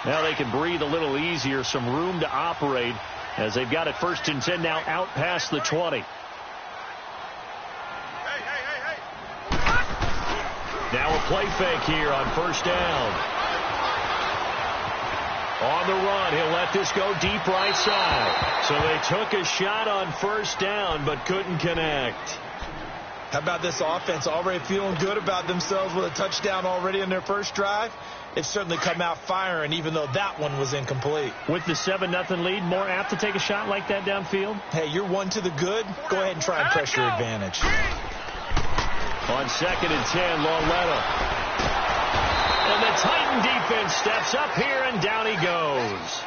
Now they can breathe a little easier, some room to operate as they've got it 1st and 10 now out past the 20. Now a play fake here on 1st down. On the run, he'll let this go deep right side. So they took a shot on 1st down but couldn't connect. How about this offense already feeling good about themselves with a touchdown already in their first drive? They've certainly come out firing, even though that one was incomplete. With the 7-0 lead, more apt to take a shot like that downfield? Hey, you're one to the good. Go ahead and try and press your advantage. On 2nd and 10, Lauletta. And the Titan defense steps up here, and down he goes.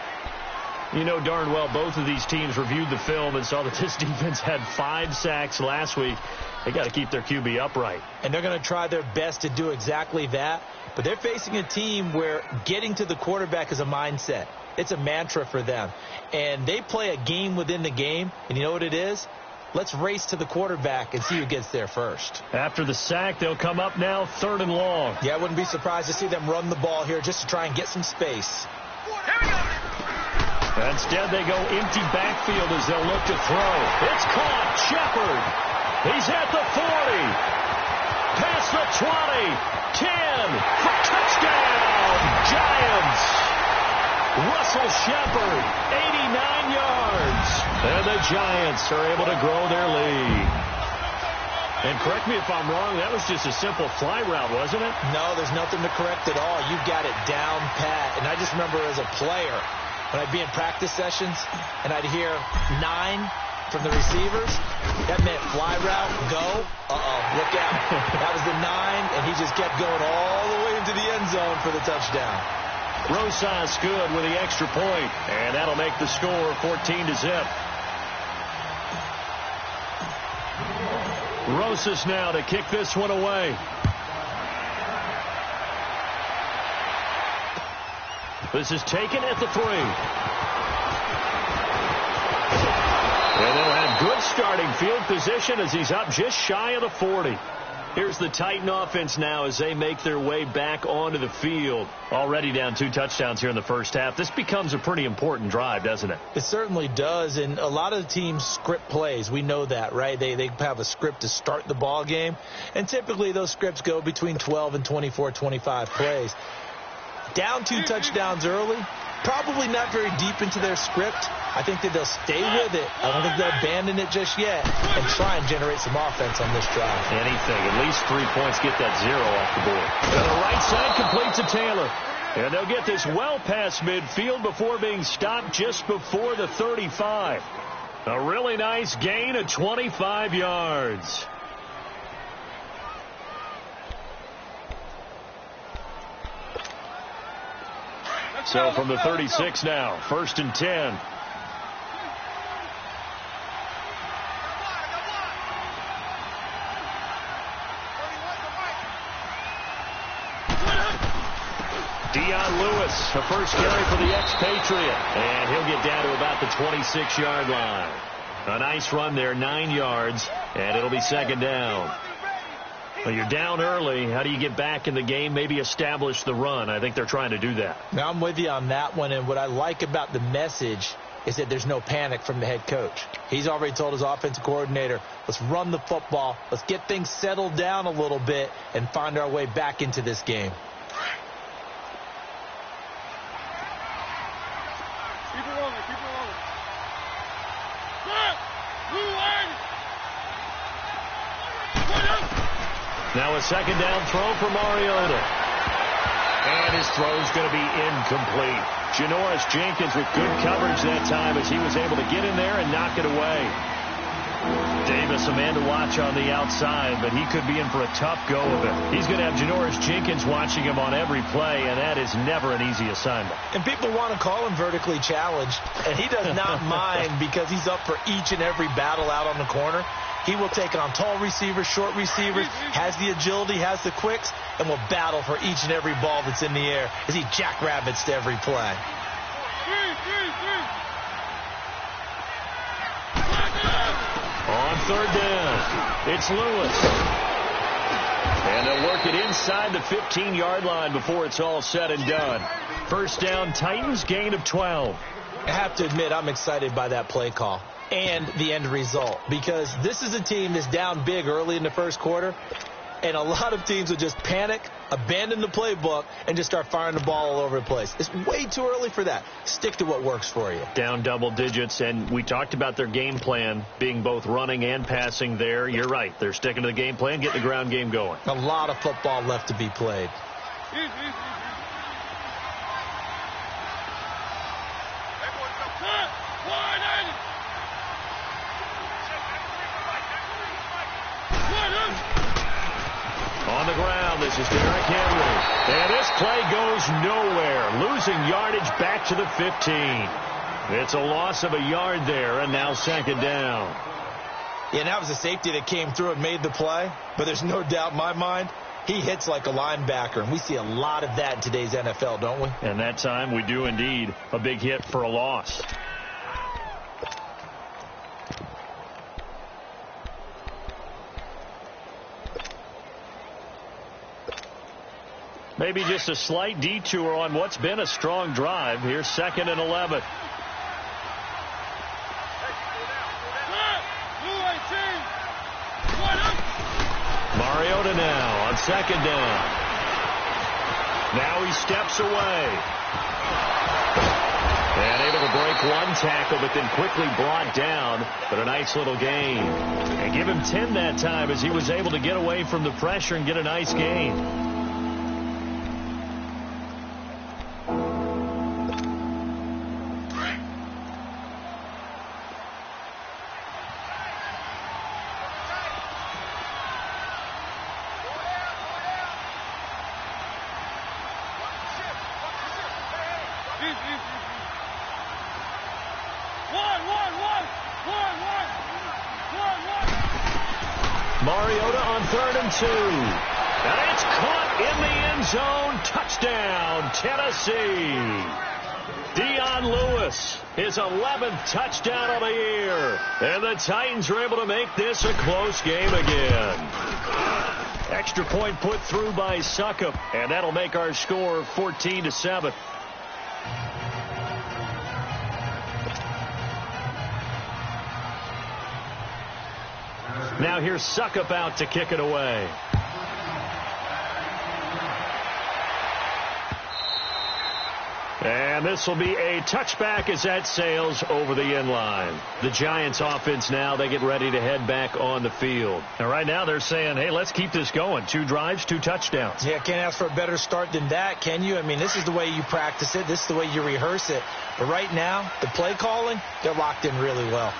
You know darn well both of these teams reviewed the film and saw that this defense had 5 sacks last week. They got to keep their QB upright. And they're going to try their best to do exactly that. But they're facing a team where getting to the quarterback is a mindset. It's a mantra for them. And they play a game within the game. And you know what it is? Let's race to the quarterback and see who gets there first. After the sack, they'll come up now 3rd and long. Yeah, I wouldn't be surprised to see them run the ball here just to try and get some space. Instead, they go empty backfield as they'll look to throw. It's caught. Shepard. He's at the 40. Past the 20. 10. For touchdown. Giants. Russell Shepard. 89 yards. And the Giants are able to grow their lead. And correct me if I'm wrong, that was just a simple fly route, wasn't it? No, there's nothing to correct at all. You got it down pat. And I just remember as a player, when I'd be in practice sessions and I'd hear 9 from the receivers, that meant fly route, go, look out. That was the 9, and he just kept going all the way into the end zone for the touchdown. Rosas good with the extra point, and that'll make the score 14-0. Rosas now to kick this one away. This is taken at the 3. And they'll have good starting field position as he's up just shy of the 40. Here's the Titan offense now as they make their way back onto the field. Already down 2 touchdowns here in the first half. This becomes a pretty important drive, doesn't it? It certainly does, and a lot of the teams script plays. We know that, right? They have a script to start the ball game, and typically those scripts go between 12 and 24, 25 plays. Down 2 touchdowns early, probably not very deep into their script. I think that they'll stay with it. I don't think they'll abandon it just yet and try and generate some offense on this drive. Anything. At least 3 points. Get that 0 off the board. To the right side, complete to Taylor. And they'll get this well past midfield before being stopped just before the 35. A really nice gain of 25 yards. So from the 36 now, 1st and 10. Dion Lewis, the first carry for the expatriate. And he'll get down to about the 26-yard line. A nice run there, 9 yards, and it'll be 2nd down. Well, you're down early. How do you get back in the game? Maybe establish the run. I think they're trying to do that. Now, I'm with you on that one, and what I like about the message is that there's no panic from the head coach. He's already told his offensive coordinator, let's run the football, let's get things settled down a little bit and find our way back into this game. Keep it rolling, keep it rolling. Now a 2nd down throw for Mariota. And his throw's going to be incomplete. Janoris Jenkins with good coverage that time as he was able to get in there and knock it away. Davis, a man to watch on the outside, but he could be in for a tough go of it. He's going to have Janoris Jenkins watching him on every play, and that is never an easy assignment. And people want to call him vertically challenged, and he does not mind because he's up for each and every battle out on the corner. He will take on tall receivers, short receivers, has the agility, has the quicks, and will battle for each and every ball that's in the air as he jackrabbits to every play. On 3rd down, it's Lewis. And they'll work it inside the 15-yard line before it's all said and done. First down, Titans, gain of 12. I have to admit, I'm excited by that play call and the end result, because this is a team that's down big early in the first quarter, and a lot of teams will just panic, abandon the playbook, and just start firing the ball all over the place. It's way too early for that. Stick to what works for you. Down double digits, and we talked about their game plan being both running and passing there. You're right. They're sticking to the game plan, getting the ground game going. A lot of football left to be played. On the ground, this is Derrick Henry. And this play goes nowhere. Losing yardage back to the 15. It's a loss of a yard there, and now second down. Yeah, and that was a safety that came through and made the play. But there's no doubt in my mind, he hits like a linebacker. And we see a lot of that in today's NFL, don't we? And that time we do indeed. A big hit for a loss. Maybe just a slight detour on what's been a strong drive. Here's 2nd and 11. Mariota now on 2nd down. Now he steps away. And able to break one tackle, but then quickly brought down. But a nice little gain. And give him 10 that time as he was able to get away from the pressure and get a nice gain. Mariota on 3rd and 2. And it's caught in the end zone. Touchdown, Tennessee. Dion Lewis, his 11th touchdown of the year. And the Titans are able to make this a close game again. Extra point put through by Succop, and that'll make our score 14-7. Now here's Succop out to kick it away. And this will be a touchback as that sails over the end line. The Giants offense now, they get ready to head back on the field. And right now they're saying, hey, let's keep this going. 2 drives, 2 touchdowns. Yeah, can't ask for a better start than that, can you? I mean, this is the way you practice it. This is the way you rehearse it. But right now, the play calling, they're locked in really well.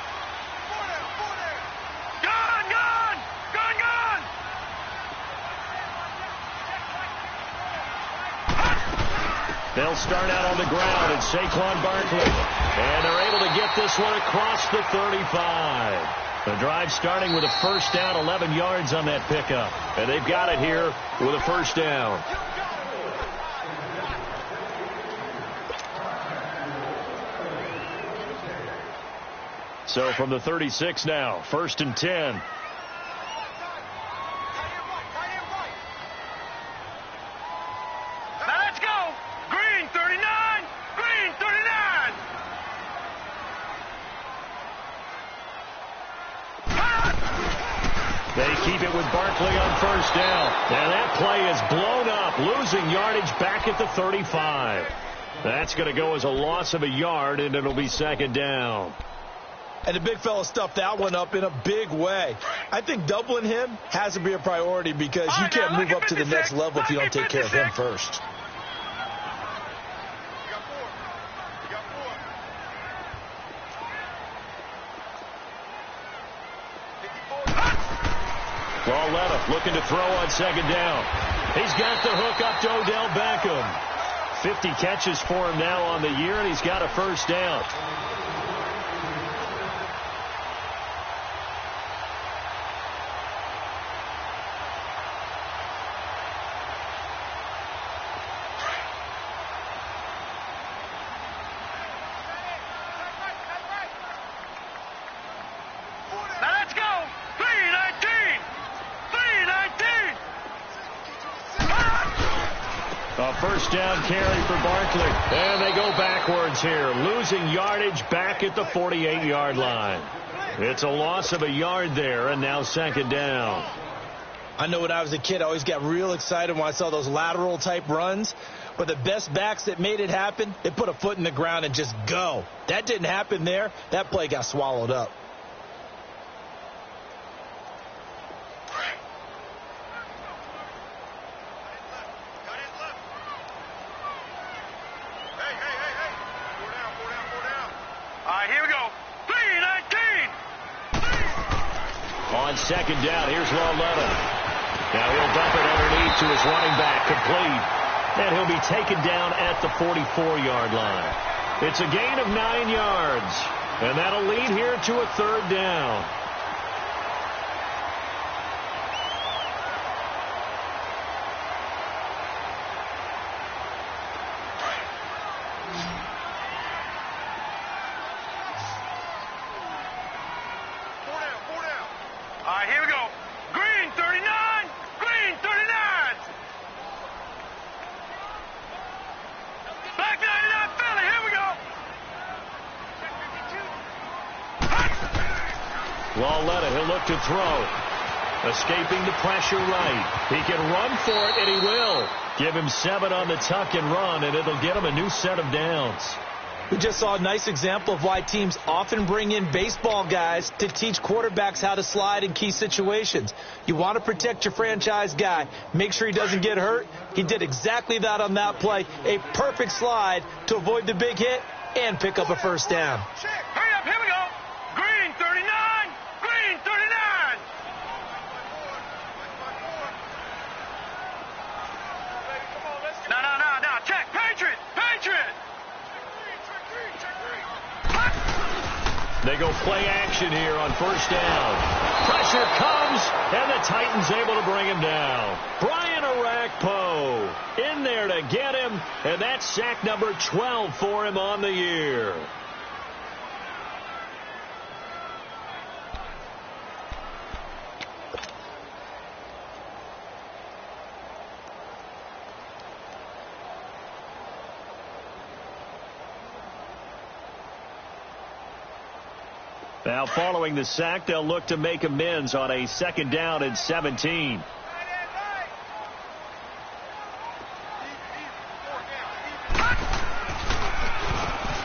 They'll start out on the ground at Saquon Barkley. And they're able to get this one across the 35. The drive starting with a first down, 11 yards on that pickup. And they've got it here with a first down. So from the 36 now, 1st and 10. They keep it with Barkley on first down. And that play is blown up, losing yardage back at the 35. That's going to go as a loss of a yard, and it'll be second down. And the big fella stuffed that one up in a big way. I think doubling him has to be a priority because you can't move up to the next level if you don't take care of him first. Pauletta looking to throw on second down. He's got the hook up to Odell Beckham. 50 catches for him now on the year, and he's got a first down. A first down carry for Barkley. And they go backwards here, losing yardage back at the 48-yard line. It's a loss of a yard there, and now second down. I know when I was a kid, I always got real excited when I saw those lateral-type runs. But the best backs that made it happen, they put a foot in the ground and just go. That didn't happen there. That play got swallowed up. On second down, here's Lawletta. Now he'll dump it underneath to his running back, complete. And he'll be taken down at the 44-yard line. It's a gain of 9 yards. And that'll lead here to a third down. Here we go. Green 39. Green 39. Black 99 Philly. Here we go. Lawletta, he'll look to throw. Escaping the pressure right. He can run for it, and he will. Give him 7 on the tuck and run, and it'll get him a new set of downs. We just saw a nice example of why teams often bring in baseball guys to teach quarterbacks how to slide in key situations. You want to protect your franchise guy. Make sure he doesn't get hurt. He did exactly that on that play. A perfect slide to avoid the big hit and pick up a first down. Hurry up. Here we go. Green 39. Green 39. No. Check. Patriot. Patriot. They go play action here on first down. Pressure comes, and the Titans able to bring him down. Brian Orakpo in there to get him, and that's sack number 12 for him on the year. Now, following the sack, they'll look to make amends on a second down and 17.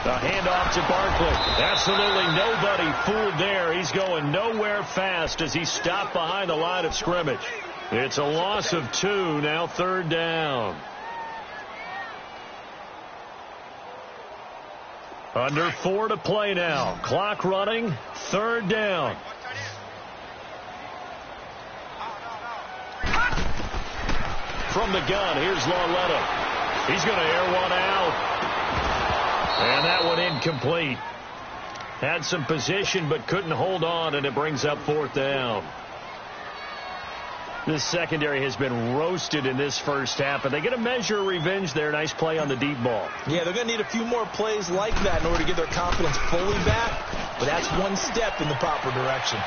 The handoff to Barkley. Absolutely nobody fooled there. He's going nowhere fast as he stopped behind the line of scrimmage. It's a loss of 2, now third down. Under 4 to play now. Clock running. Third down. From the gun, here's Lawletta. He's going to air one out. And that one incomplete. Had some position but couldn't hold on, and it brings up fourth down. This secondary has been roasted in this first half, and they get a measure of revenge there. Nice play on the deep ball. Yeah, they're going to need a few more plays like that in order to get their confidence fully back, but that's one step in the proper direction.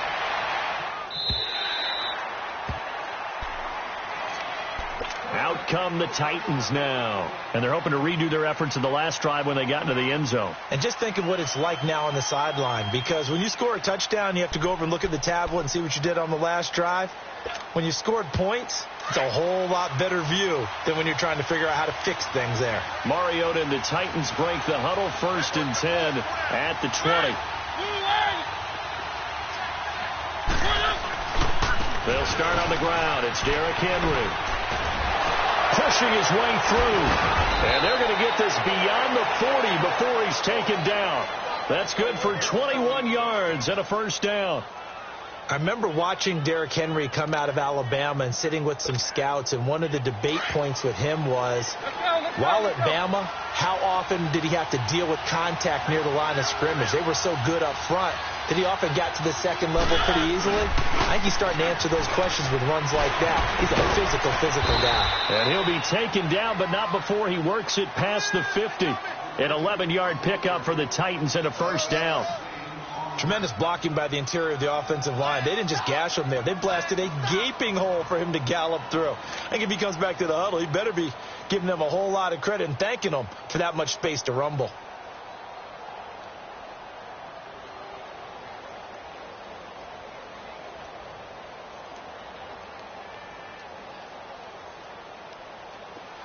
Out come the Titans now, and they're hoping to redo their efforts in the last drive when they got into the end zone. And just think of what it's like now on the sideline, because when you score a touchdown, you have to go over and look at the tablet and see what you did on the last drive. When you scored points, it's a whole lot better view than when you're trying to figure out how to fix things there. Mariota and the Titans break the huddle, 1st and 10 at the 20. They'll start on the ground. It's Derrick Henry pushing his way through. And they're going to get this beyond the 40 before he's taken down. That's good for 21 yards and a first down. I remember watching Derrick Henry come out of Alabama and sitting with some scouts, and one of the debate points with him was, while at Bama, how often did he have to deal with contact near the line of scrimmage? They were so good up front that he often got to the second level pretty easily. I think he's starting to answer those questions with runs like that. He's a physical guy. And he'll be taken down, but not before he works it past the 50. An 11-yard pickup for the Titans and a first down. Tremendous blocking by the interior of the offensive line. They didn't just gash him there. They blasted a gaping hole for him to gallop through. I think if he comes back to the huddle, he better be giving them a whole lot of credit and thanking them for that much space to rumble.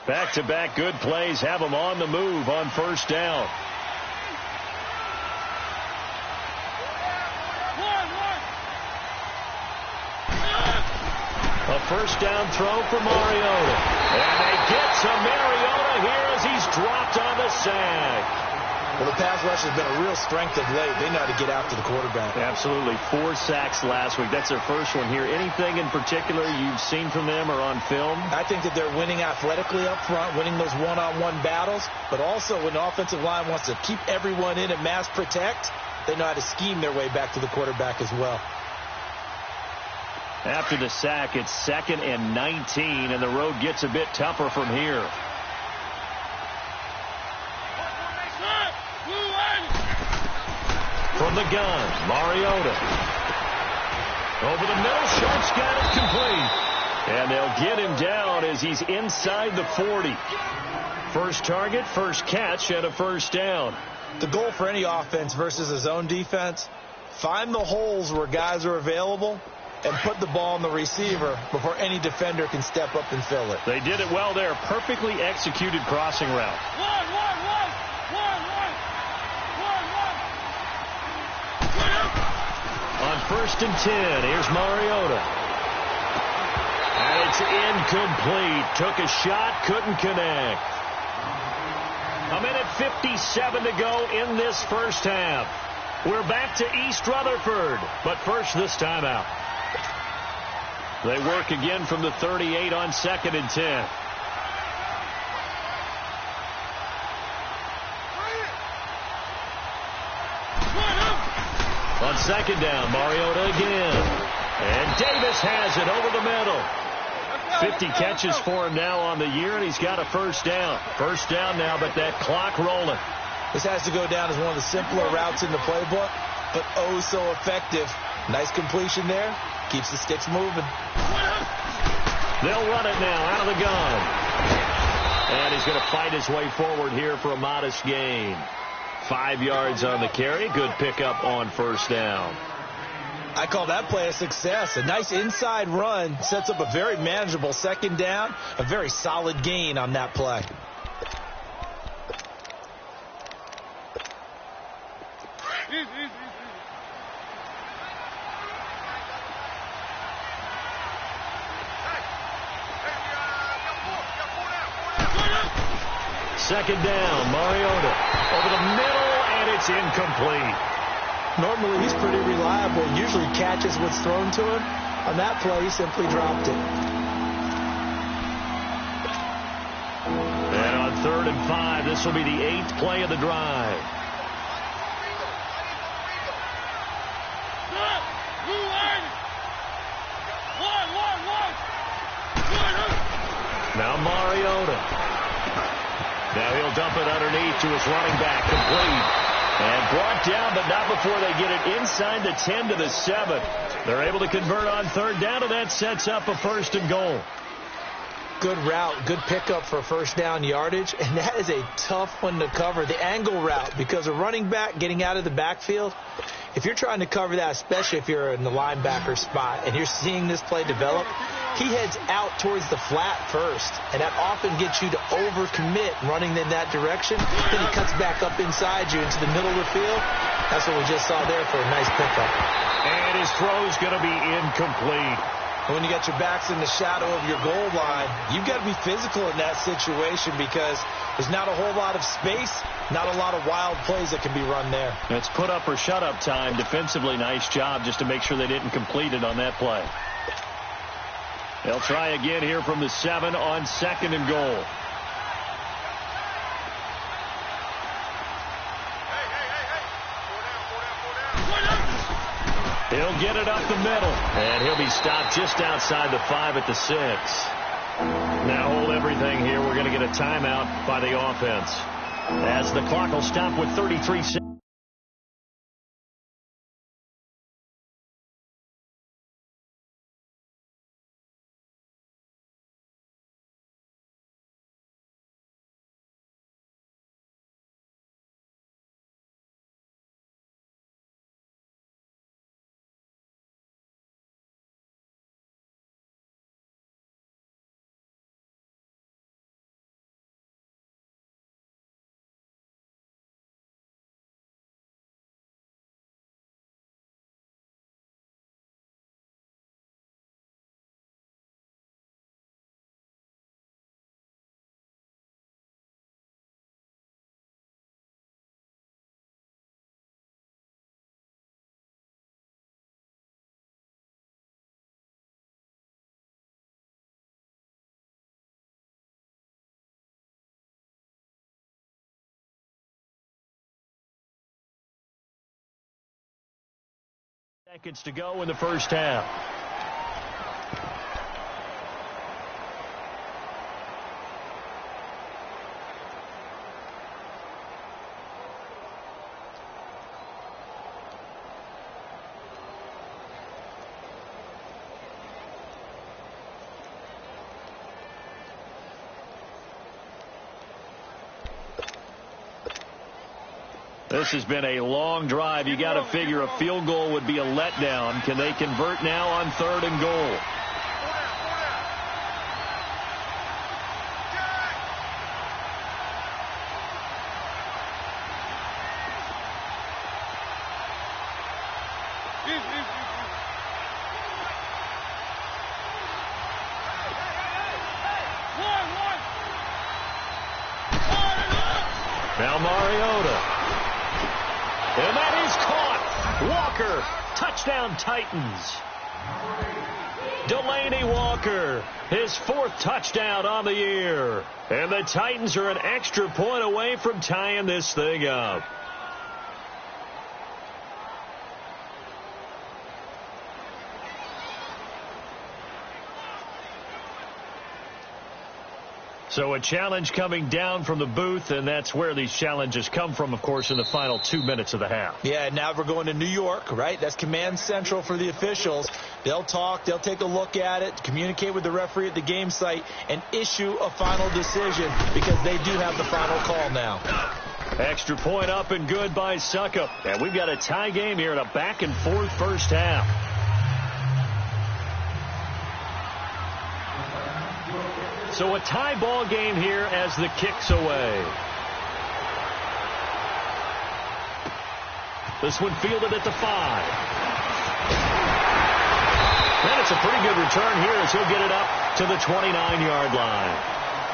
Back-to-back good plays have them on the move on first down. A first down throw for Mariota. And they get to Mariota here as he's dropped on the sack. Well, the pass rush has been a real strength of late. They know how to get after the quarterback. Absolutely. 4 sacks last week. That's their first one here. Anything in particular you've seen from them or on film? I think that they're winning athletically up front, winning those one-on-one battles, but also when the offensive line wants to keep everyone in and mass protect, they know how to scheme their way back to the quarterback as well. After the sack, it's 2nd and 19, and the road gets a bit tougher from here. From the gun, Mariota. Over the middle, Schultz got it complete. And they'll get him down as he's inside the 40. First target, first catch, and a first down. The goal for any offense versus a zone defense, find the holes where guys are available and put the ball on the receiver before any defender can step up and fill it. They did it well there. Perfectly executed crossing route. On 1st and 10, here's Mariota. And it's incomplete. Took a shot, couldn't connect. 1:57 to go in this first half. We're back to East Rutherford, but first this timeout. They work again from the 38 on 2nd and 10. On 2nd down, Mariota again. And Davis has it over the middle. 50 catches for him now on the year, and he's got a first down. First down now, but that clock rolling. This has to go down as one of the simpler routes in the playbook, but oh so effective. Nice completion there. Keeps the sticks moving. They'll run it now out of the gun. And he's going to fight his way forward here for a modest gain. 5 yards on the carry. Good pickup on first down. I call that play a success. A nice inside run sets up a very manageable 2nd down. A very solid gain on that play. Second down, Mariota over the middle, and it's incomplete. Normally, he's pretty reliable. Usually catches what's thrown to him. On that play, he simply dropped it. And on 3rd and 5, this will be the 8th play of the drive. Now Mariota. Now he'll dump it underneath to his running back, complete. And brought down, but not before they get it inside the 10 to the 7. They're able to convert on 3rd down, and that sets up a 1st and goal. Good route, good pickup for first down yardage, and that is a tough one to cover, the angle route, because a running back getting out of the backfield, if you're trying to cover that, especially if you're in the linebacker spot, and you're seeing this play develop, he heads out towards the flat first, and that often gets you to overcommit running in that direction. Then he cuts back up inside you into the middle of the field. That's what we just saw there for a nice pickup. And his throw's going to be incomplete. When you got your backs in the shadow of your goal line, you've got to be physical in that situation because there's not a whole lot of space, not a lot of wild plays that can be run there. It's put up or shut up time. Defensively, nice job just to make sure they didn't complete it on that play. They'll try again here from the 7 on 2nd and goal. He'll get it up the middle, and he'll be stopped just outside the 5 at the 6. Now hold everything here. We're going to get a timeout by the offense as the clock will stop with 33 seconds. Seconds to go in the first half. This has been a long drive. You got to figure a field goal would be a letdown. Can they convert now on 3rd and goal? Now Mariota. And that is caught. Walker, touchdown Titans. Delaney Walker, his 4th touchdown on the year. And the Titans are an extra point away from tying this thing up. So a challenge coming down from the booth, and that's where these challenges come from, of course, in the final 2 minutes of the half. Yeah, now we're going to New York, right? That's command central for the officials. They'll talk, they'll take a look at it, communicate with the referee at the game site, and issue a final decision because they do have the final call now. Extra point up and good by Suckup. And we've got a tie game here in a back-and-forth first half. So a tie ball game here as the kick's away. This one fielded at the 5. And it's a pretty good return here as he'll get it up to the 29-yard line.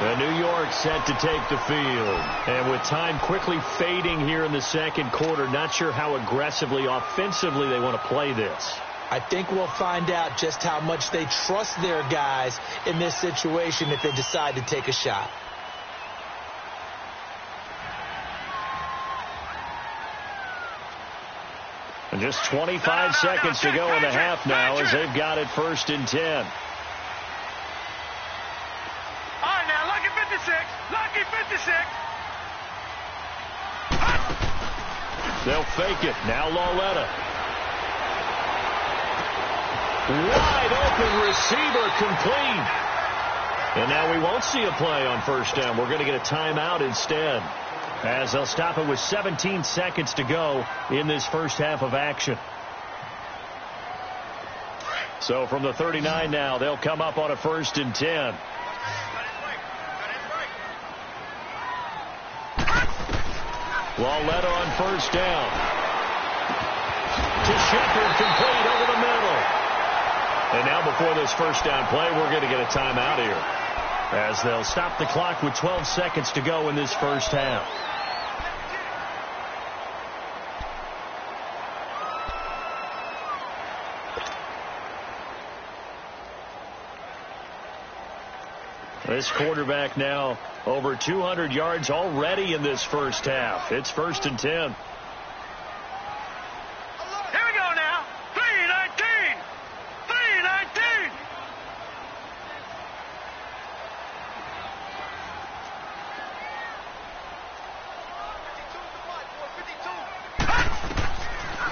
And New York set to take the field. And with time quickly fading here in the second quarter, not sure how aggressively, offensively they want to play this. I think we'll find out just how much they trust their guys in this situation if they decide to take a shot. And just 25 seconds to go in the half now as they've got it 1st and 10. All right, now, lucky 56. Lucky 56. They'll fake it. Now Lauletta. Wide open receiver complete. And now we won't see a play on 1st down. We're going to get a timeout instead, as they'll stop it with 17 seconds to go in this first half of action. So from the 39 now, they'll come up on a 1st and 10. Lauletta on 1st down. To Shepard, complete over the middle. And now before this 1st down play, we're going to get a timeout here, as they'll stop the clock with 12 seconds to go in this first half. This quarterback now over 200 yards already in this first half. It's 1st and 10.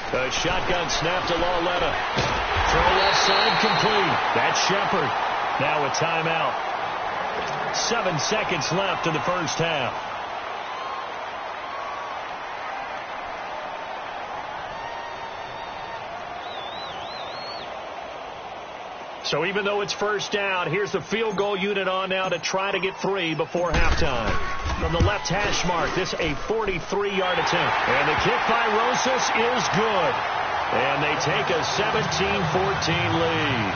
A shotgun snap to Lauletta. Throw left side complete. That's Shepard. Now a timeout. 7 seconds left in the first half. So even though it's 1st down, here's the field goal unit on now to try to get 3 before halftime. From the left hash mark, this a 43-yard attempt. And the kick by Rosas is good. And they take a 17-14 lead.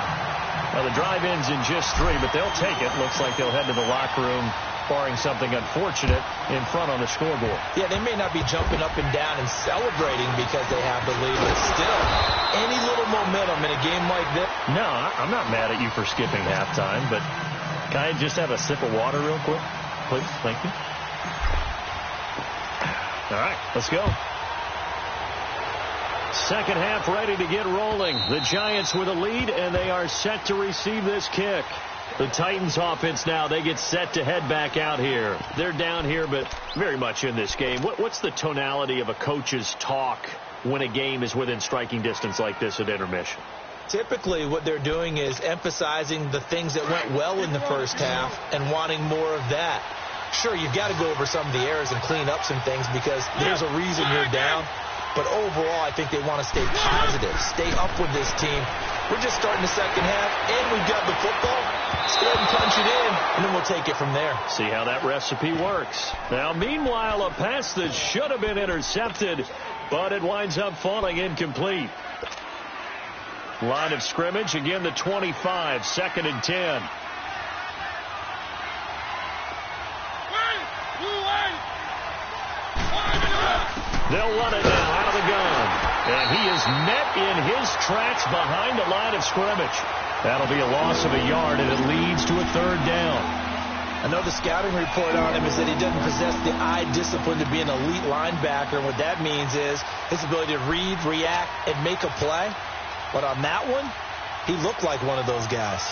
Now the drive ends in just 3, but they'll take it. Looks like they'll head to the locker room, barring something unfortunate, in front on the scoreboard. Yeah, they may not be jumping up and down and celebrating because they have the lead, but still, any little momentum in a game like this. No, I'm not mad at you for skipping halftime, but can I just have a sip of water real quick? Please, thank you. All right, let's go. Second half ready to get rolling. The Giants with a lead, and they are set to receive this kick. The Titans offense now, they get set to head back out here. They're down here, but very much in this game. What's the tonality of a coach's talk when a game is within striking distance like this at intermission? Typically, what they're doing is emphasizing the things that went well in the first half and wanting more of that. Sure, you've got to go over some of the errors and clean up some things because there's a reason you're down. But overall, I think they want to stay positive, stay up with this team. We're just starting the second half, and we've got the football. Let's go ahead and punch it in, and then we'll take it from there. See how that recipe works. Now, meanwhile, a pass that should have been intercepted, but it winds up falling incomplete. Line of scrimmage, again the 25, 2nd and 10. They'll run it now out of the gun. And he is met in his tracks behind the line of scrimmage. That'll be a loss of a yard, and it leads to a 3rd down. I know the scouting report on him is that he doesn't possess the eye discipline to be an elite linebacker. And what that means is his ability to read, react, and make a play. But on that one, he looked like one of those guys.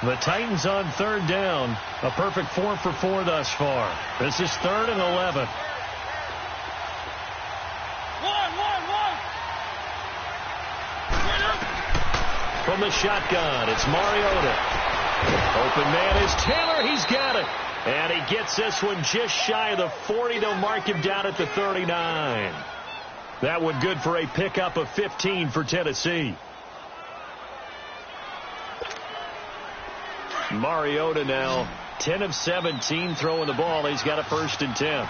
The Titans on 3rd down. A perfect 4 for 4 thus far. This is 3rd and 11. From the shotgun, it's Mariota. Open man is Taylor. He's got it. And he gets this one just shy of the 40. They'll mark him down at the 39. That one good for a pickup of 15 for Tennessee. Mariota now 10 of 17 throwing the ball. He's got a 1st and 10.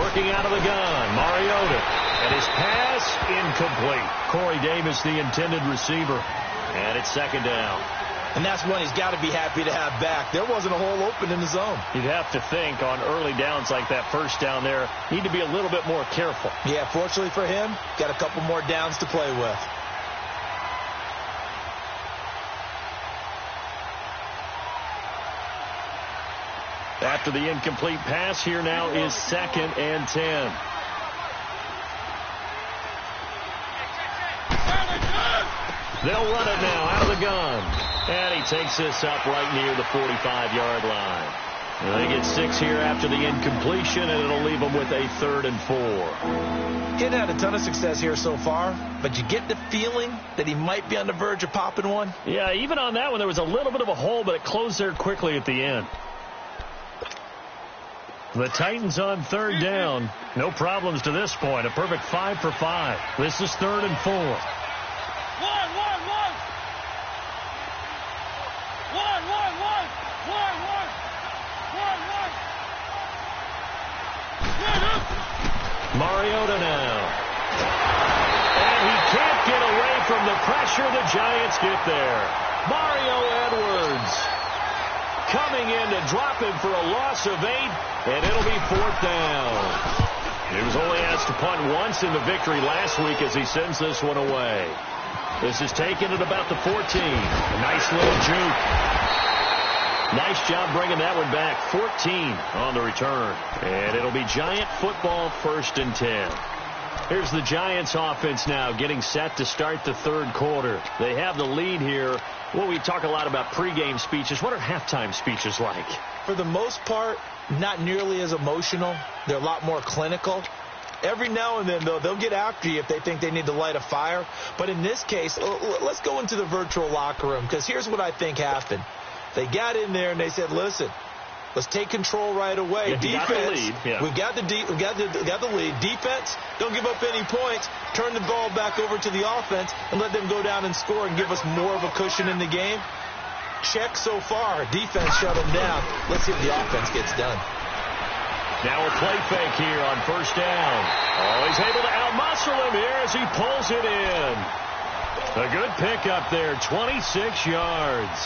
Working out of the gun, Mariota. And his pass incomplete. Corey Davis, the intended receiver. And it's 2nd down. And that's one he's got to be happy to have back. There wasn't a hole open in the zone. You'd have to think on early downs like that 1st down there, need to be a little bit more careful. Yeah, fortunately for him, got a couple more downs to play with. After the incomplete pass, here now is 2nd and 10. They'll run it now out of the gun. And he takes this up right near the 45-yard line. They get 6 here after the incompletion, and it'll leave them with a 3rd and 4. He hadn't had a ton of success here so far, but you get the feeling that he might be on the verge of popping one. Yeah, even on that one, there was a little bit of a hole, but it closed there quickly at the end. The Titans on 3rd down. No problems to this point. A perfect 5 for 5. This is 3rd and 4. Mariota now. And he can't get away from the pressure. The Giants get there. Mario Edwards coming in to drop him for a loss of 8, and it'll be 4th down. He was only asked to punt once in the victory last week as he sends this one away. This is taken at about the 14. A nice little juke. Nice job bringing that one back. 14 on the return. And it'll be Giant football, 1st and 10. Here's the Giants offense now getting set to start the 3rd quarter. They have the lead here. Well, we talk a lot about pregame speeches. What are halftime speeches like? For the most part, not nearly as emotional. They're a lot more clinical. Every now and then, though, they'll get after you if they think they need to light a fire. But in this case, let's go into the virtual locker room, because here's what I think happened. They got in there and they said, listen, let's take control right away. Defense, we've got the lead. Defense, don't give up any points. Turn the ball back over to the offense and let them go down and score and give us more of a cushion in the game. Check so far. Defense shut them down. Let's see if the offense gets done. Now a play fake here on 1st down. Oh, he's able to outmuscle him here as he pulls it in. A good pickup there, 26 yards.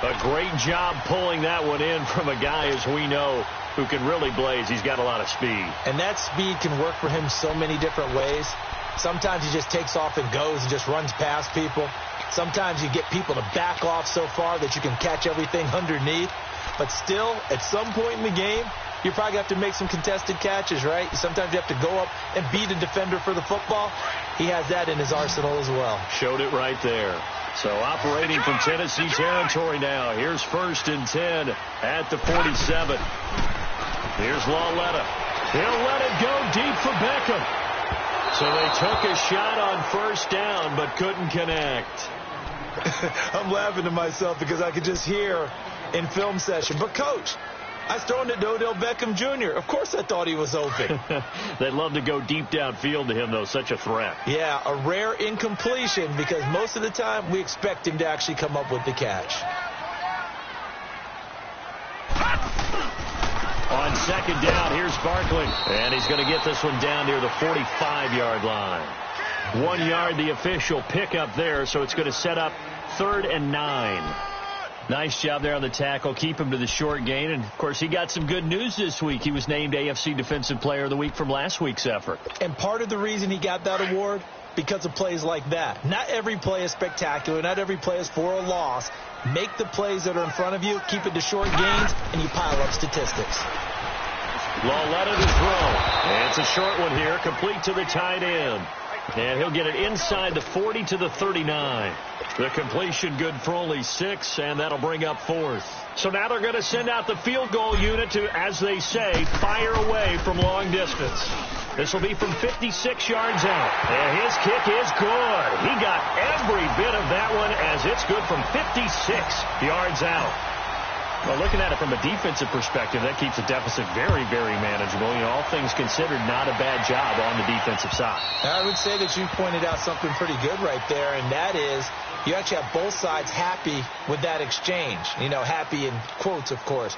A great job pulling that one in from a guy, as we know, who can really blaze. He's got a lot of speed. And that speed can work for him so many different ways. Sometimes he just takes off and goes and just runs past people. Sometimes you get people to back off so far that you can catch everything underneath. But still, at some point in the game, you probably have to make some contested catches, right? Sometimes you have to go up and beat a defender for the football. He has that in his arsenal as well. Showed it right there. So operating from Tennessee territory now. Here's 1st and 10 at the 47. Here's Lawletta. He'll let it go deep for Beckham. So they took a shot on 1st down but couldn't connect. I'm laughing to myself because I could just hear in film session, but coach, I was throwing it to Odell Beckham Jr. Of course I thought he was open. They'd love to go deep downfield to him, though. Such a threat. Yeah, a rare incompletion because most of the time we expect him to actually come up with the catch. On 2nd down, here's Barkley. And he's going to get this one down near the 45-yard line. 1 yard, the official pickup there, so it's going to set up 3rd and 9. Nice job there on the tackle. Keep him to the short gain. And, of course, he got some good news this week. He was named AFC Defensive Player of the Week from last week's effort. And part of the reason he got that award, because of plays like that. Not every play is spectacular. Not every play is for a loss. Make the plays that are in front of you, keep it to short gains, and you pile up statistics. Lawletta to throw. And it's a short one here, complete to the tight end. And he'll get it inside the 40 to the 39. The completion good for only 6, and that'll bring up 4th. So now they're going to send out the field goal unit to, as they say, fire away from long distance. This will be from 56 yards out. And his kick is good. He got every bit of that one as it's good from 56 yards out. Well, looking at it from a defensive perspective, that keeps the deficit very, very manageable. You know, all things considered, not a bad job on the defensive side. I would say that you pointed out something pretty good right there, and that is you actually have both sides happy with that exchange. You know, happy in quotes, of course.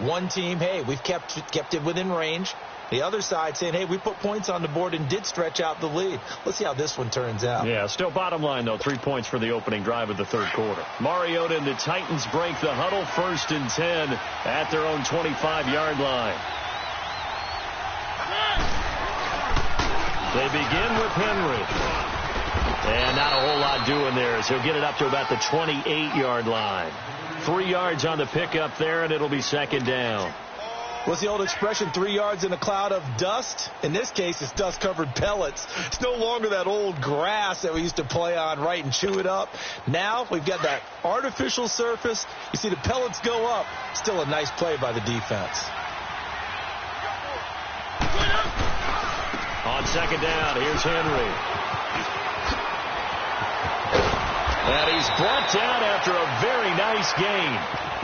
One team, hey, we've kept it within range. The other side saying, hey, we put points on the board and did stretch out the lead. Let's see how this one turns out. Yeah, still bottom line, though, 3 points for the opening drive of the 3rd quarter. Mariota and the Titans break the huddle, 1st and 10 at their own 25-yard line. They begin with Henry. And not a whole lot doing there as he'll get it up to about the 28-yard line. 3 yards on the pickup there, and it'll be 2nd down. What's the old expression, 3 yards in a cloud of dust? In this case, it's dust-covered pellets. It's no longer that old grass that we used to play on, right, and chew it up. Now we've got that artificial surface. You see the pellets go up. Still a nice play by the defense. On 2nd down, here's Henry. And he's brought down after a very nice gain.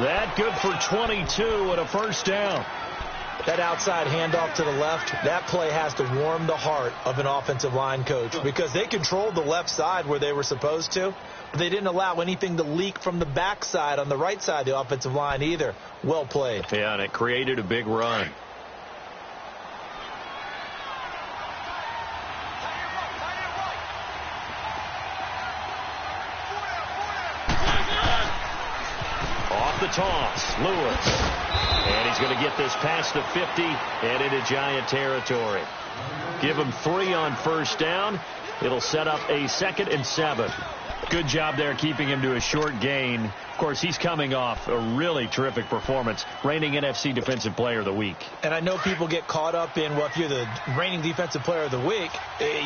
That good for 22 and a 1st down. That outside handoff to the left, that play has to warm the heart of an offensive line coach because they controlled the left side where they were supposed to, but they didn't allow anything to leak from the backside on the right side of the offensive line either. Well played. Yeah, and it created a big run. Off the toss, Lewis. And he's going to get this past the 50 and into Giant territory. Give him 3 on 1st down. It'll set up a 2nd and 7. Good job there keeping him to a short gain. Of course, he's coming off a really terrific performance, reigning NFC Defensive Player of the Week. And I know people get caught up in, well, if you're the reigning Defensive Player of the Week,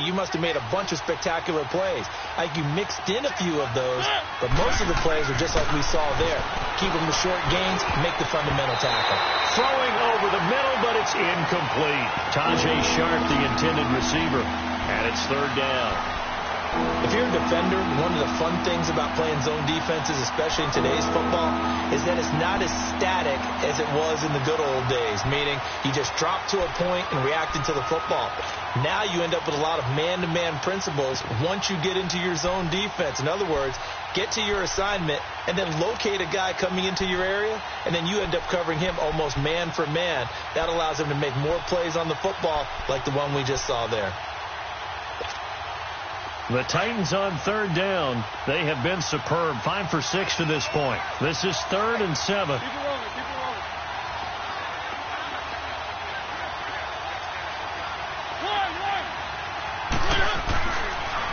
you must have made a bunch of spectacular plays. I think you mixed in a few of those, but most of the plays are just like we saw there. Keep them to short gains, make the fundamental tackle. Throwing over the middle, but it's incomplete. Tajay Sharp, the intended receiver, and it's 3rd down. If you're a defender, one of the fun things about playing zone defenses, especially in today's football, is that it's not as static as it was in the good old days, meaning you just drop to a point and reacted to the football. Now you end up with a lot of man-to-man principles once you get into your zone defense. In other words, get to your assignment and then locate a guy coming into your area, and then you end up covering him almost man for man. That allows him to make more plays on the football like the one we just saw there. The Titans on 3rd down. They have been superb. 5 for 6 to this point. This is 3rd and 7. Keep it rolling.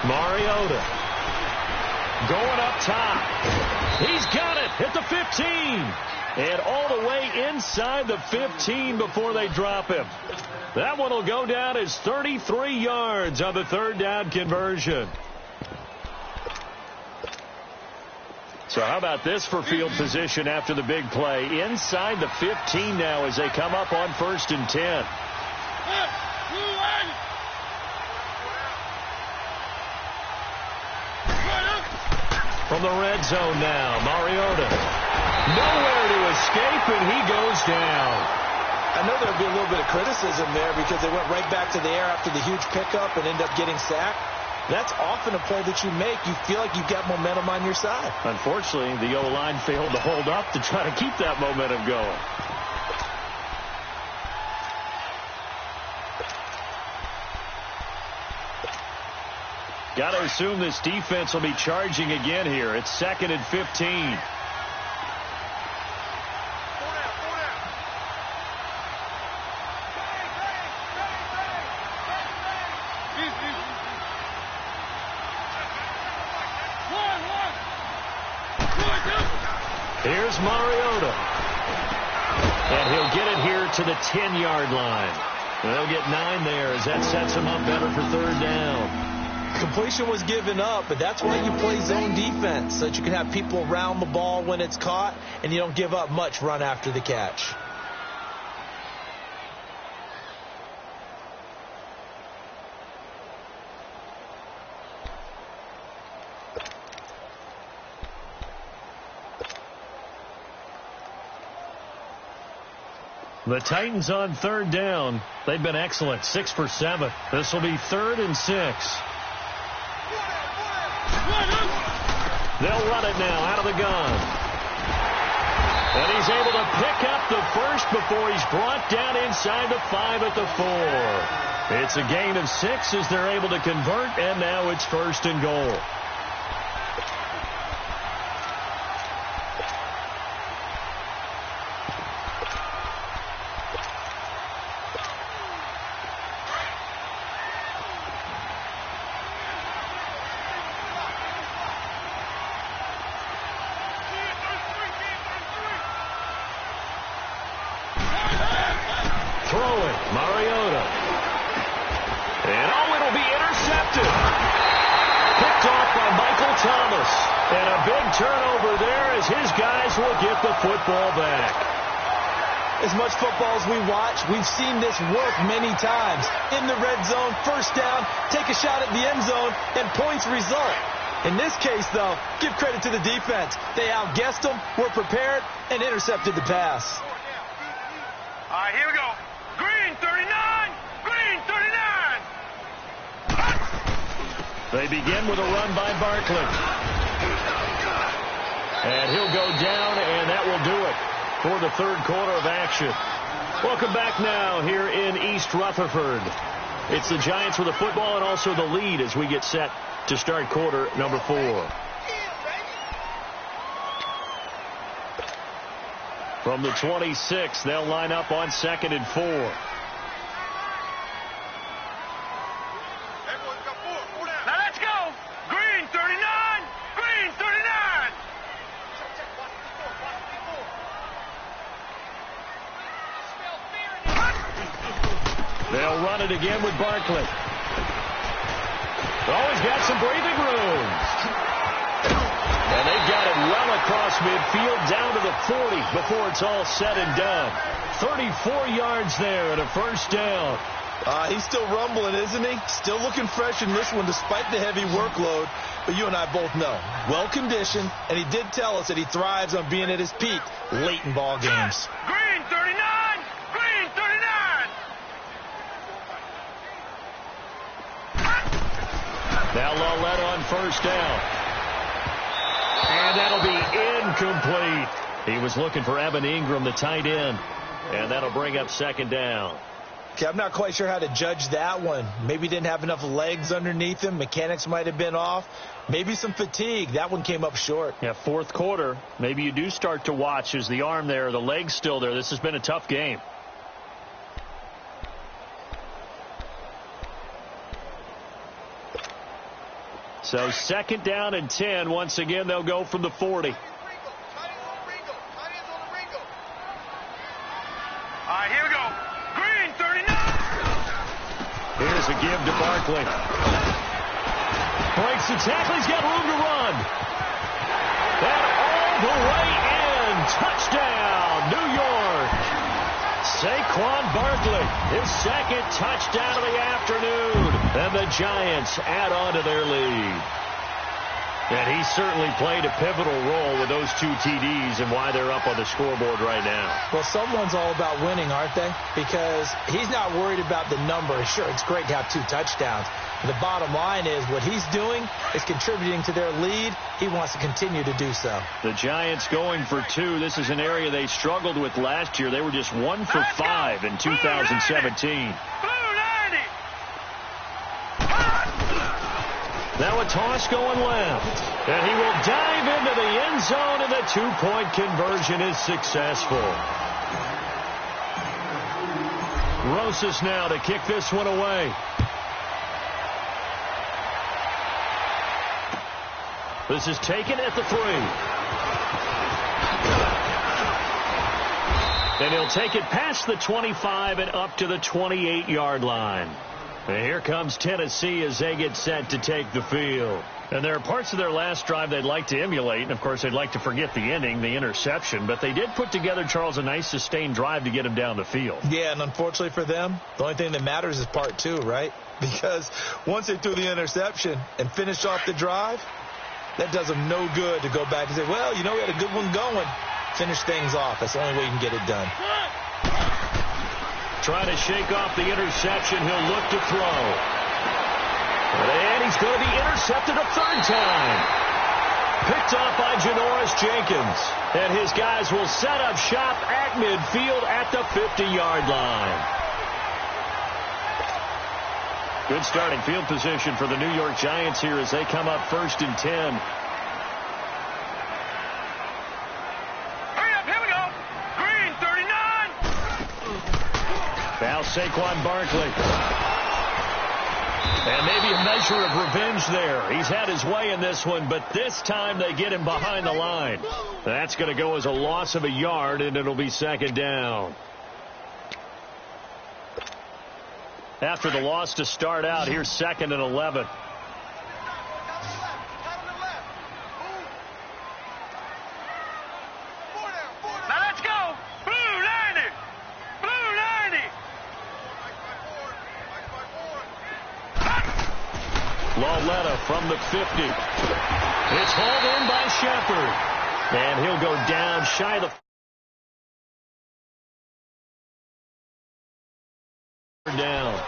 Mariota going up top. He's got it at the 15. And all the way inside the 15 before they drop him. That one will go down as 33 yards on the third down conversion. So how about this for field position after the big play? Inside the 15 now as they come up on 1st and 10. From the red zone now, Mariota. Nowhere to escape, and he goes down. I know there'll be a little bit of criticism there because they went right back to the air after the huge pickup and ended up getting sacked. That's often a play that you make. You feel like you've got momentum on your side. Unfortunately, the O-line failed to hold up to try to keep that momentum going. Got to assume this defense will be charging again here. It's 2nd and 15. Here's Mariota. And he'll get it here to the 10-yard line. They'll get 9 there as that sets him up better for 3rd down. Completion was given up, but that's why you play zone defense, so that you can have people around the ball when it's caught, and you don't give up much run after the catch. The Titans on 3rd down. They've been excellent, 6 for 7. This will be 3rd and 6. They'll run it now out of the gun. And he's able to pick up the first before he's brought down inside the 5 at the 4. It's a gain of 6 as they're able to convert, and now it's 1st and goal. Mariota. And it'll be intercepted. Picked off by Michael Thomas. And a big turnover there as his guys will get the football back. As much football as we watch, we've seen this work many times. In the red zone, 1st down, take a shot at the end zone, and points result. In this case, though, give credit to the defense. They outguessed them, were prepared, and intercepted the pass. All right, here we go. Green 39! Green 39! They begin with a run by Barkley. And he'll go down, and that will do it for the 3rd quarter of action. Welcome back now here in East Rutherford. It's the Giants with the football and also the lead as we get set to start quarter number 4. From the 26, they'll line up on 2nd and 4. Now let's go. Green 39. Green 39. They'll run it again with Barkley. Always got some breathing room. And they've got it well across midfield down to the 40 before it's all said and done. 34 yards there and a 1st down. He's still rumbling, isn't he? Still looking fresh in this one despite the heavy workload. But you and I both know, well-conditioned, and he did tell us that he thrives on being at his peak late in ball games. Green 39. Green 39. Now Lawlett on 1st down. And that'll be incomplete. He was looking for Evan Ingram, the tight end. And that'll bring up 2nd down. Okay, I'm not quite sure how to judge that one. Maybe he didn't have enough legs underneath him. Mechanics might have been off. Maybe some fatigue. That one came up short. Yeah, 4th quarter. Maybe you do start to watch. Is the arm there, the leg's still there? This has been a tough game. So 2nd down and 10. Once again, they'll go from the 40. All right, here we go. Green, 39. Here's a give to Barkley. Breaks the tackle. He's got room to run. And all the way in. Touchdown, New York. Saquon Barkley, his 2nd touchdown of the afternoon. And the Giants add on to their lead. And he certainly played a pivotal role with those 2 TDs and why they're up on the scoreboard right now. Well, someone's all about winning, aren't they? Because he's not worried about the number. Sure, it's great to have 2 touchdowns. The bottom line is what he's doing is contributing to their lead. He wants to continue to do so. The Giants going for 2. This is an area they struggled with last year. They were just 1 for 5 in 2017. Now a toss going left. And he will dive into the end zone, and the 2-point conversion is successful. Rosas now to kick this one away. This is taken at the 3. And he'll take it past the 25 and up to the 28-yard line. And here comes Tennessee as they get set to take the field. And there are parts of their last drive they'd like to emulate. And, of course, they'd like to forget the ending, the interception. But they did put together, Charles, a nice sustained drive to get him down the field. Yeah, and unfortunately for them, the only thing that matters is part 2, right? Because once they threw the interception and finished off the drive, that does them no good to go back and say, well, you know, we had a good one going. Finish things off. That's the only way you can get it done. Trying to shake off the interception. He'll look to throw. And he's going to be intercepted a 3rd time. Picked off by Janoris Jenkins. And his guys will set up shop at midfield at the 50-yard line. Good starting field position for the New York Giants here as they come up 1st and 10. Hurry up, here we go. Green, 39. Now Saquon Barkley. And maybe a measure of revenge there. He's had his way in this one, but this time they get him behind the line. That's going to go as a loss of a yard, and it'll be 2nd down. After the loss to start out, here's 2nd and 11. Now let's go. Blue 90. Blue 90. Lauletta from the 50. It's hauled in by Shepard. And he'll go down shy of the down.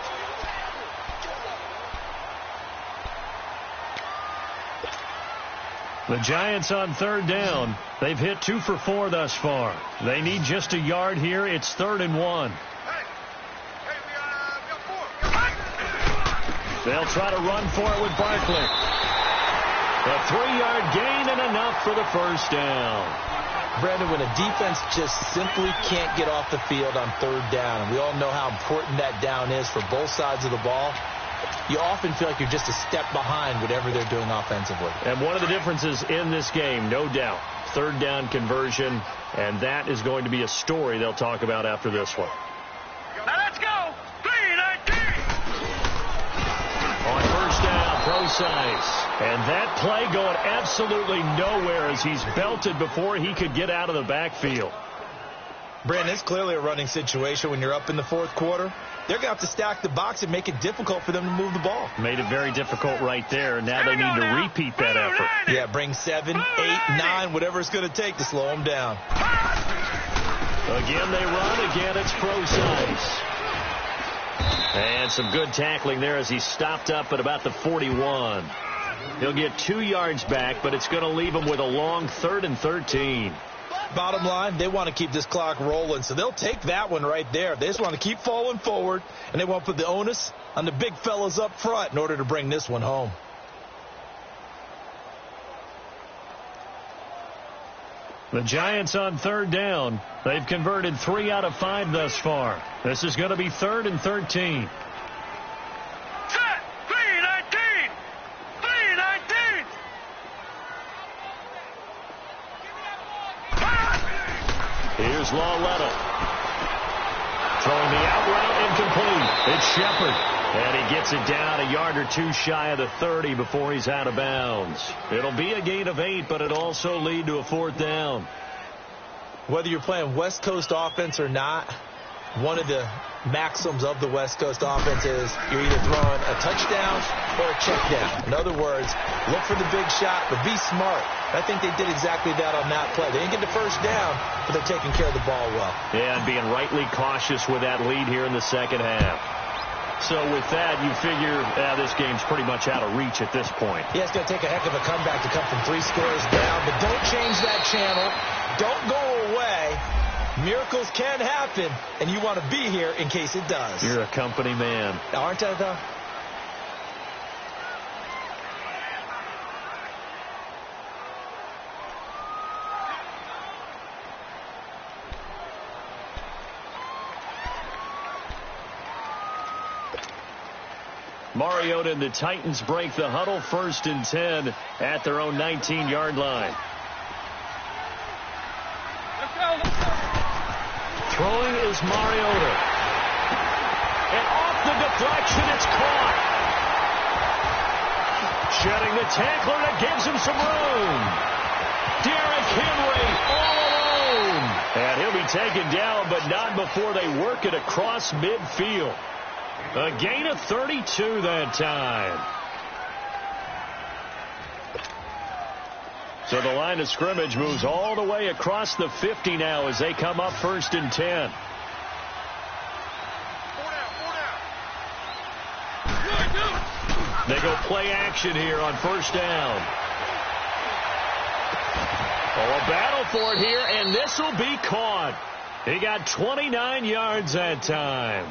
The Giants on 3rd down. They've hit 2 for 4 thus far. They need just a yard here. It's 3rd and 1. They'll try to run for it with Barkley. A 3-yard gain and enough for the 1st down. Brandon, when a defense just simply can't get off the field on 3rd down, and we all know how important that down is for both sides of the ball, you often feel like you're just a step behind whatever they're doing offensively. And one of the differences in this game, no doubt, 3rd down conversion, and that is going to be a story they'll talk about after this one. Now let's go. 3-19. On 1st down, Procise. And that play going absolutely nowhere as he's belted before he could get out of the backfield. Brandon, it's clearly a running situation when you're up in the 4th quarter. They're going to have to stack the box and make it difficult for them to move the ball. Made it very difficult right there. Now they need to repeat that effort. Yeah, bring 7, 8, 9, whatever it's going to take to slow them down. Again, they run. Again, it's Procise. And some good tackling there as he stopped up at about the 41. He'll get 2 yards back, but it's going to leave him with a long 3rd and 13. Bottom line, they want to keep this clock rolling, so they'll take that one right there. They just want to keep falling forward, and they want to put the onus on the big fellas up front in order to bring this one home. The Giants on 3rd down. They've converted 3 out of 5 thus far. This is going to be 3rd and 13. Set. 3-19. 3-19. Here's Lawletta. Throwing the out route incomplete. It's Shepard. And he gets it down a yard or two shy of the 30 before he's out of bounds. It'll be a gain of 8, but it'll also lead to a 4th down. Whether you're playing West Coast offense or not, one of the maxims of the West Coast offense is you're either throwing a touchdown or a check down. In other words, look for the big shot, but be smart. I think they did exactly that on that play. They didn't get the first down, but they're taking care of the ball well. Yeah, and being rightly cautious with that lead here in the second half. So with that, you figure this game's pretty much out of reach at this point. Yeah, it's going to take a heck of a comeback to come from 3 scores down, but don't change that channel. Don't go away. Miracles can happen, and you want to be here in case it does. You're a company man. Aren't I, though? Mariota and the Titans break the huddle, 1st and 10 at their own 19-yard line. Throwing is Mariota. And off the deflection, it's caught. Shedding the tackler that gives him some room. Derrick Henry all alone. And he'll be taken down, but not before they work it across midfield. A gain of 32 that time. So the line of scrimmage moves all the way across the 50 now as they come up 1st and 10. They go play action here on 1st down. Oh, a battle for it here, and this will be caught. He got 29 yards that time.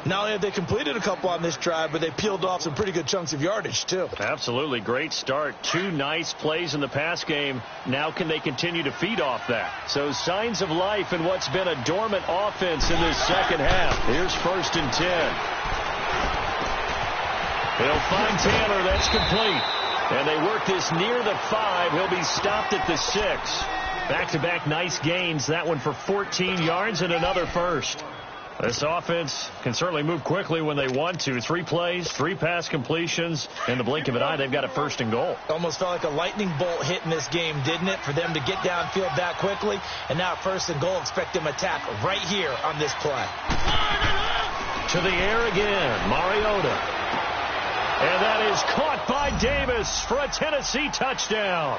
Not only have they completed a couple on this drive, but they peeled off some pretty good chunks of yardage, too. Absolutely. Great start. 2 nice plays in the pass game. Now can they continue to feed off that? So signs of life in what's been a dormant offense in this second half. Here's 1st and 10. They'll find Taylor. That's complete. And they work this near the 5. He'll be stopped at the 6. Back-to-back nice gains. That one for 14 yards and another first. This offense can certainly move quickly when they want to. 3 plays, 3 pass completions. In the blink of an eye, they've got a 1st and goal. Almost felt like a lightning bolt hit in this game, didn't it? For them to get downfield that quickly. And now 1st and goal, expect them attack right here on this play. To the air again, Mariota. And that is caught by Davis for a Tennessee touchdown.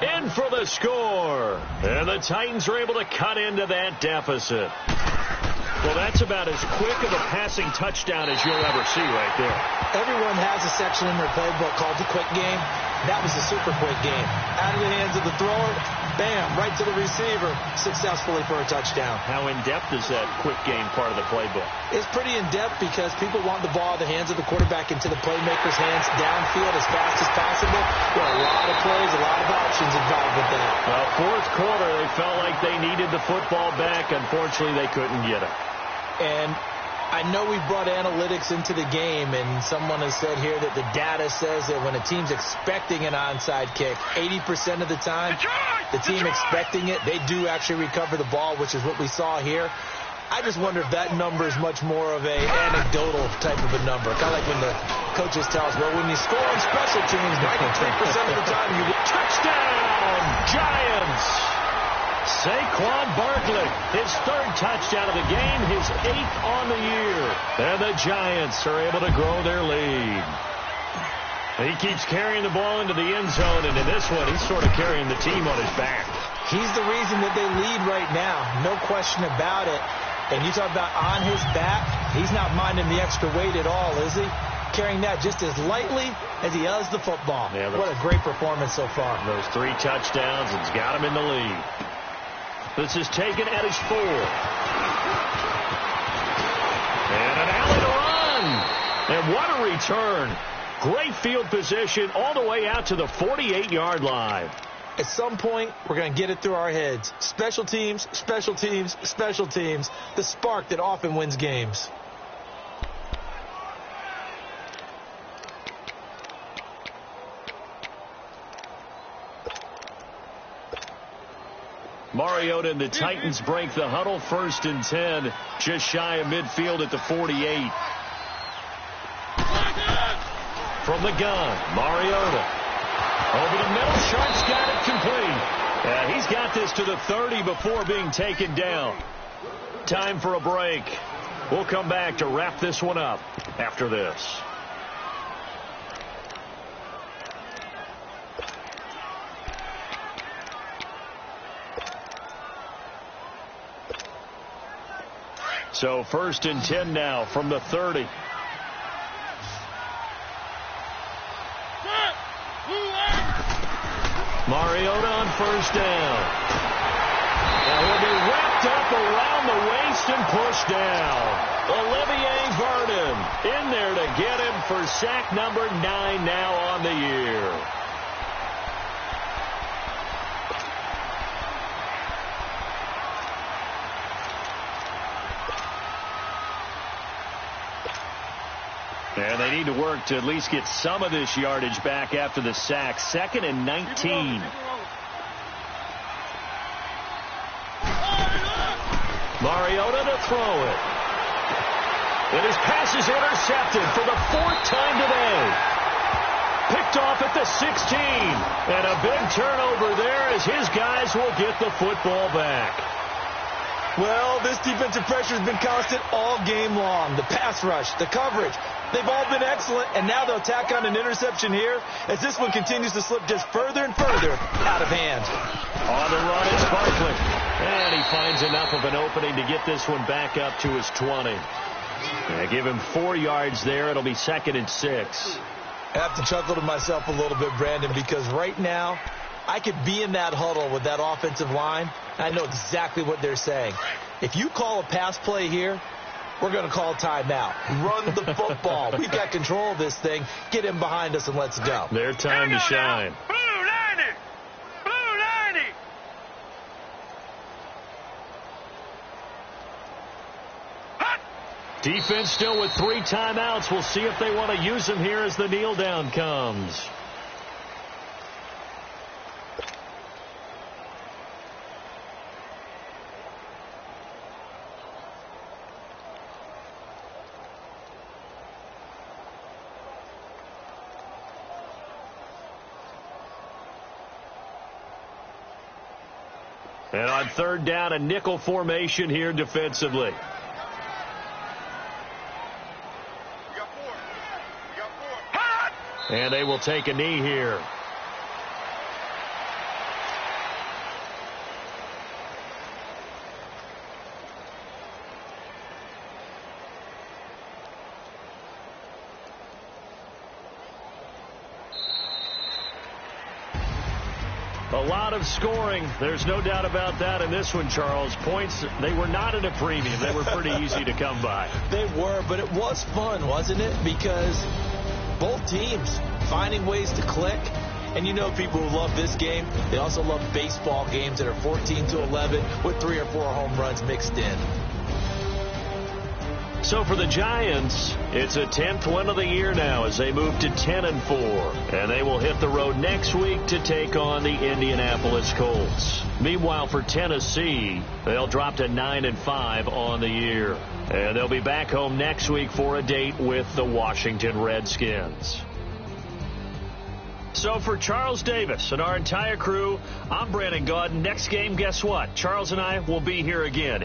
In for the score. And the Titans are able to cut into that deficit. Well, that's about as quick of a passing touchdown as you'll ever see right there. Everyone has a section in their playbook called the quick game. That was a super quick game. Out of the hands of the thrower, bam, right to the receiver, successfully for a touchdown. How in-depth is that quick game part of the playbook? It's pretty in-depth because people want the ball in the hands of the quarterback into the playmaker's hands downfield as fast as possible. There are a lot of plays, a lot of options involved with that. Well, 4th quarter, they felt like they needed the football back. Unfortunately, they couldn't get it. And I know we brought analytics into the game, and someone has said here that the data says that when a team's expecting an onside kick, 80% of the time, the team expecting it, they do actually recover the ball, which is what we saw here. I just wonder if that number is much more of a anecdotal type of a number. Kind of like when the coaches tell us, well, when you score on special teams, 93% of the time you get touchdown, Giants. Saquon Barkley, his 3rd touchdown of the game, his 8th on the year. And the Giants are able to grow their lead. He keeps carrying the ball into the end zone, and in this one, he's sort of carrying the team on his back. He's the reason that they lead right now, no question about it. And you talk about on his back, he's not minding the extra weight at all, is he? Carrying that just as lightly as he does the football. Yeah, what a great performance so far. Those 3 touchdowns, it's got him in the lead. This is taken at his 4. And an alley to run. And what a return. Great field position all the way out to the 48-yard line. At some point, we're going to get it through our heads. Special teams, special teams, special teams. The spark that often wins games. Mariota and the Titans break the huddle. 1st and 10, just shy of midfield at the 48. From the gun, Mariota. Over the middle, Sharp's got it complete. He's got this to the 30 before being taken down. Time for a break. We'll come back to wrap this one up after this. So 1st and 10 now from the 30. Mariota on 1st down. Now he'll be wrapped up around the waist and pushed down. Olivier Vernon in there to get him for sack number 9 now on the year. And they need to work to at least get some of this yardage back after the sack. 2nd and 19. Mariota to throw it. And his pass is intercepted for the 4th time today. Picked off at the 16. And a big turnover there as his guys will get the football back. Well, this defensive pressure has been constant all game long. The pass rush, the coverage, they've all been excellent, and now they'll tack on an interception here as this one continues to slip just further and further out of hand. On the run, it's Barkley. And he finds enough of an opening to get this one back up to his 20. And give him 4 yards there. It'll be 2nd and 6. I have to chuckle to myself a little bit, Brandon, because right now I could be in that huddle with that offensive line. I know exactly what they're saying. If you call a pass play here, we're going to call timeout. Run the football. We've got control of this thing. Get him behind us and let's go. Their time to shine. Blue 90. Blue 90. Hot. Defense still with 3 timeouts. We'll see if they want to use them here as the kneel down comes. And on 3rd down, a nickel formation here defensively. We got 4. We got 4. Hot. And they will take a knee here. A lot of scoring. There's no doubt about that in this one, Charles. Points, they were not at a premium. They were pretty easy to come by. They were, but it was fun, wasn't it? Because both teams finding ways to click. And you know people who love this game, they also love baseball games that are 14-11 with 3 or 4 home runs mixed in. So for the Giants, it's a 10th win of the year now as they move to 10-4. And they will hit the road next week to take on the Indianapolis Colts. Meanwhile, for Tennessee, they'll drop to 9-5 on the year. And they'll be back home next week for a date with the Washington Redskins. So for Charles Davis and our entire crew, I'm Brandon Gaudin. Next game, guess what? Charles and I will be here again.